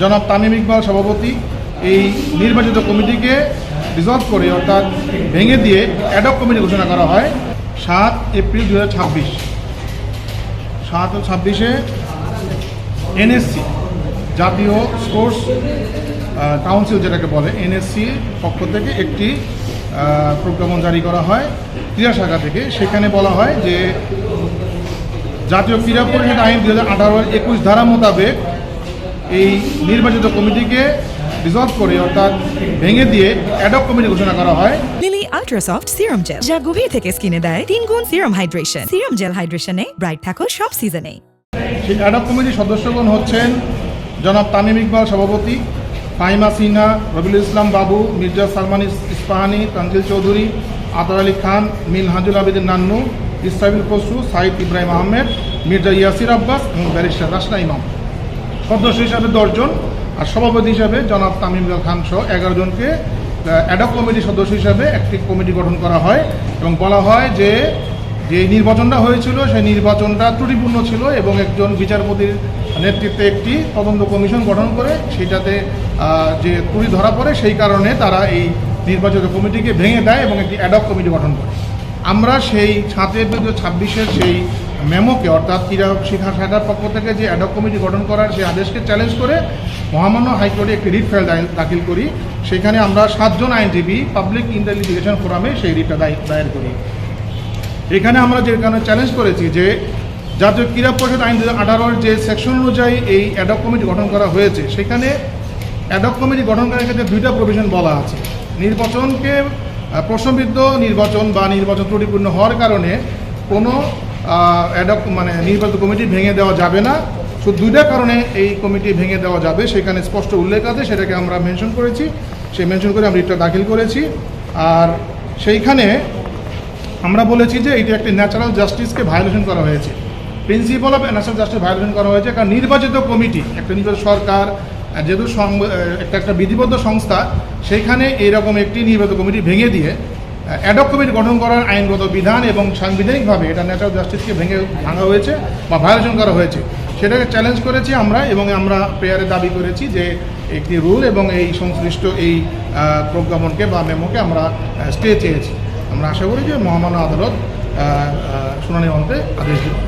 জনাব তামিম ইকবাল সভাপতি এই নির্বাচিত কমিটিকে ডিসলভ করে অর্থাৎ ভেঙে দিয়ে অ্যাডহক কমিটি ঘোষণা করা হয় 7 এপ্রিল 2026। 7-26-এ এনএসসি জাতীয় স্পোর্টস কাউন্সিল যেটাকে বলে এনএসসি পক্ষ থেকে একটি প্রজ্ঞাপন জারি করা হয় ক্রীড়া শাখা থেকে। সেখানে বলা হয় যে জাতীয় ক্রীড়া পরিষদ আইন 2018-21 ধারা মোতাবেক এই নির্বাচিত কমিটিকে ডিসলভ করে অর্থাৎ ভেঙে দিয়ে অ্যাডহক কমিটি ঘোষণা করা হয়। Lily ultra soft serum gel, যা গভীর থেকে স্কিনে দেয় 3 গুণ সিরাম হাইড্রেশন। সিরাম জেল হাইড্রেশনে ব্রাইট থাকো সব সিজনে। সেই অ্যাডহক কমিটির সদস্যগণ হচ্ছেন জনাব তামিম ইকবাল সভাপতি, ফাহিমা সিনহা, রবিউল ইসলাম বাবু, মির্জা সালমান ইস্পাহানি, তানজিল চৌধুরী, আতর আলী খান, মিনহাজুল আবেদিন নান্নু, ইসরাফিল খসরু, সাইদ ইব্রাহিম আহমেদ, মির্জা ইয়াসির আব্বাস এবং ব্যারিস্টার রাসনা ইমাম। সদস্য হিসাবে 10 জন আর সভাপতি হিসাবে জনাব তামিম ইকবাল খান সহ 11 জনকে অ্যাডহক কমিটির সদস্য হিসাবে একটি কমিটি গঠন করা হয় এবং বলা হয় যে নির্বাচনটা হয়েছিল সেই নির্বাচনটা ত্রুটিপূর্ণ ছিল এবং একজন বিচারপতির নেতৃত্বে একটি তদন্ত কমিশন গঠন করে সেটাতে যে ত্রুটি ধরা পড়ে সেই কারণে তারা এই নির্বাচিত কমিটিকে ভেঙে দেয় এবং একটি অ্যাডহক কমিটি গঠন করে। আমরা সেই 7 এপ্রিল 2026-এর সেই মেমোকে অর্থাৎ ক্রীড়া শিক্ষা শাখার পক্ষ থেকে যে অ্যাডহক কমিটি গঠন করার সেই আদেশকে চ্যালেঞ্জ করে মহামান্য হাইকোর্টে একটি রিট ফাইল দাখিল করি। সেখানে আমরা 7 জন আইনজীবী পাবলিক ইন্টেলিজেশন ফোরামে সেই রিটটা দায়ের করি। এখানে আমরা যেখানে চ্যালেঞ্জ করেছি যে জাতীয় ক্রীড়া পরিষদ আইন 2018-এর যে সেকশন অনুযায়ী এই অ্যাডহক কমিটি গঠন করা হয়েছে সেখানে অ্যাডহক কমিটি গঠন করার ক্ষেত্রে 2টা প্রভিশন বলা আছে। নির্বাচনকে প্রশ্নবিদ্ধ নির্বাচন বা নির্বাচন ত্রুটিপূর্ণ হওয়ার কারণে কোনো অ্যাডহক নির্বাচিত কমিটি ভেঙে দেওয়া যাবে না। শুধু 2টা কারণে এই কমিটি ভেঙে দেওয়া যাবে সেখানে স্পষ্ট উল্লেখ আছে, সেটাকে আমরা মেনশন করেছি। সেই মেনশন করে আমরা রিটটা দাখিল করেছি। আর সেইখানে আমরা বলেছি যে এটি একটি ন্যাচারাল জাস্টিসকে ভায়োলেশন করা হয়েছে, principal of natural justice violation করা হয়েছে। কারণ নির্বাচিত কমিটি একটা নির্বাচিত সরকার যেহেতু একটা বিধিবদ্ধ সংস্থা সেইখানে এইরকম একটি নির্বাচিত কমিটি ভেঙে দিয়ে অ্যাডহক কমিটি গঠন করার আইনগত বিধান এবং সাংবিধানিকভাবে এটা ন্যাচারাল জাস্টিসকে ভাঙা হয়েছে বা ভায়োলেশন করা হয়েছে সেটাকে চ্যালেঞ্জ করেছি আমরা এবং আমরা প্রেয়ারে দাবি করেছি যে একটি রুল এবং এই সংশ্লিষ্ট এই প্রজ্ঞাপনকে বা মেমোকে আমরা স্টে চেয়েছি। আমরা আশা করি যে মহামান্য আদালত শুনানি অন্তে আদেশ দেবে।